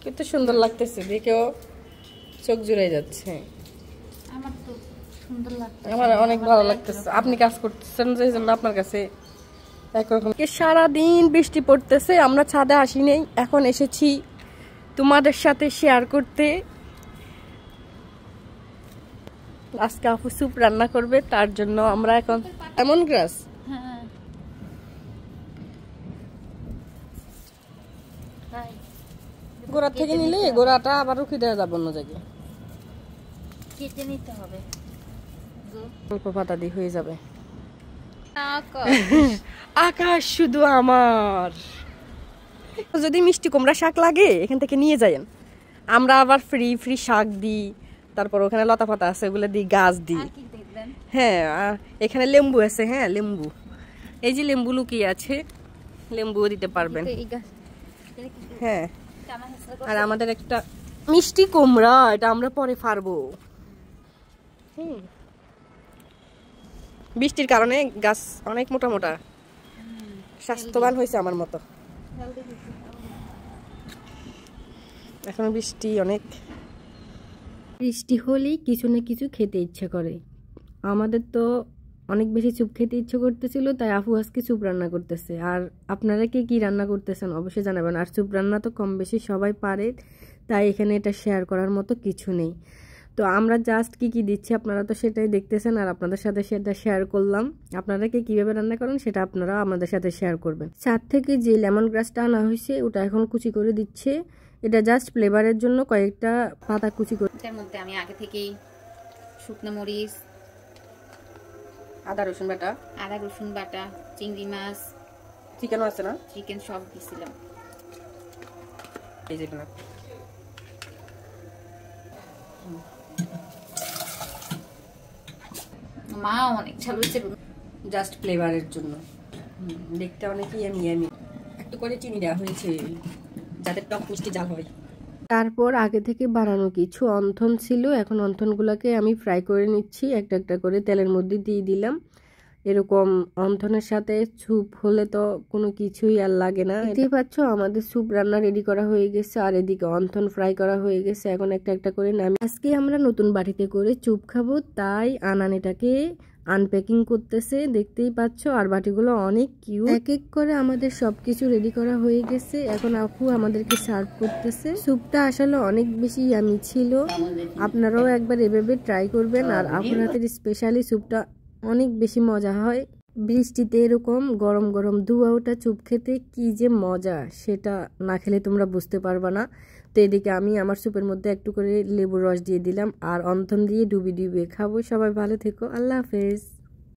কত সুন্দর লাগতেছে, দেখেও চোখ জুড়ে যাচ্ছে। আমার তো সুন্দর লাগতেছে, আমার অনেক ভালো লাগতেছে। আপনি কাজ করতেছেন যে জন্য আপনার কাছে একরকম। সারাদিন বৃষ্টি পড়তেছে, আমরা ছাদে আসি নেই, এখন এসেছি তোমাদের সাথে শেয়ার করতে। আজকে আপু স্যুপ রান্না করবে, তার জন্য আমরা এখন লেমন গ্রাস গোড়া থেকে নিলে গোড়াটা আবার রুখে দেওয়া যাবে অন্য জায়গায়, কেটে নিতে হবে, অল্প পাতা দিয়ে হয়ে যাবে। আকাশ শুধু আমার। যদি মিষ্টি কুমড়া শাক লাগে এখান থেকে নিয়ে যায়েন, আমরা আবার ফ্রি ফ্রি শাক দিই, তারপর ওখানে লতা পাতা আছে ওগুলো দিই, গাছ দিই। হ্যাঁ এখানে লেম্বু আছে, হ্যাঁ লেম্বু, এই যে লেম্বু লুকিয়ে আছে, লেম্বুও দিতে পারবেন। হ্যাঁ আর আমাদের একটা মিষ্টি কুমড়া, এটা আমরা পরে ফারবো। বৃষ্টির কারণে গাছ অনেক মোটা মোটা, স্বাস্থ্যবান হয়েছে আমার মতো। এখন বৃষ্টি অনেক, বৃষ্টি হলেই কিছু না কিছু খেতে ইচ্ছে করে। আমাদের তো অনেক বেশি স্যুপ খেতে ইচ্ছে করতেছিল, তাই আপু আজকে স্যুপ রান্না করতেছে। আর আপনারা কে কি রান্না করতেছেন অবশ্যই জানাবেন। আর স্যুপ রান্না তো কম বেশি সবাই পারে, তাই এখানে এটা শেয়ার করার মতো কিছু নেই। তো আমরা জাস্ট কি কি দিচ্ছি আপনারা তো সেটাই দেখতেছেন, আর আপনাদের সাথে সেটা শেয়ার করলাম। আপনারা কে কিভাবে রান্না করেন সেটা আপনারা আমাদের সাথে শেয়ার করবেন। ছাদ থেকে যে লেমন গ্রাসটা আনা হয়েছে ওটা এখন কুচি করে দিচ্ছে, এটা জাস্ট ফ্লেভারের জন্য কয়েকটা পাতা কুচি করে। এটার মধ্যে আমি আগে থেকেই শুকনো মরিচ, আদা রসুন বাটা, চিংড়ি মাছ, চিকেনও আছে না, চিকেন সব দিছিলাম। এই যে মা অনেক ঝাল হয়েছে, জাস্ট ফ্লেভারের জন্য, দেখতে অনেক ইয়ামি ইয়ামি। একটু করে চিনি দেওয়া হয়েছে যাতে টক মিষ্টি ঝাল হয়। তারপর আগে থেকে বানানো কিছু অন্থন ছিল, এখন অন্থনগুলোকে আমি ফ্রাই করে নিচ্ছি, একটা একটা করে তেলের মধ্যে দিয়ে দিলাম। এরকম অন্থনের সাথে স্যুপ হলে তো কোনো কিছুই আর লাগে না। দেখতেই পাচ্ছ আমাদের স্যুপ রান্না রেডি করা হয়ে গেছে, আর এদিকে অন্থন ফ্রাই করা হয়ে গেছে। এখন একটা একটা করে নামি, আজকে আমরা নতুন বাড়িতে করে স্যুপ খাবো, তাই আনান এটাকে আনপ্যাকিং করতেছে, দেখতেই পাচ্ছ। আর বাটিগুলো অনেক কিউট। এক এক করে আমাদের সবকিছু রেডি করা হয়ে গেছে, এখন আপু আমাদেরকে সার্ভ করতেছে। স্যুপটা আসলে অনেক বেশি ইয়ামি ছিল, আপনারাও একবার এভাবে ট্রাই করবেন। আর আপুর হাতের স্পেশালি স্যুপটা অনেক বেশি মজা হয়। বৃষ্টিতে এরকম গরম গরম ধোয়া ওঠা স্যুপ খেতে কি যে মজা, সেটা না খেলে তোমরা বুঝতে পারবা না। তো এদিকে আমি আমার স্যুপের মধ্যে একটু করে লেবুর রস দিয়ে দিলাম, আর অন্থন দিয়ে ডুবিয়ে ডুবিয়ে খাবো। সবাই ভালো থেকো, আল্লাহ হাফেজ।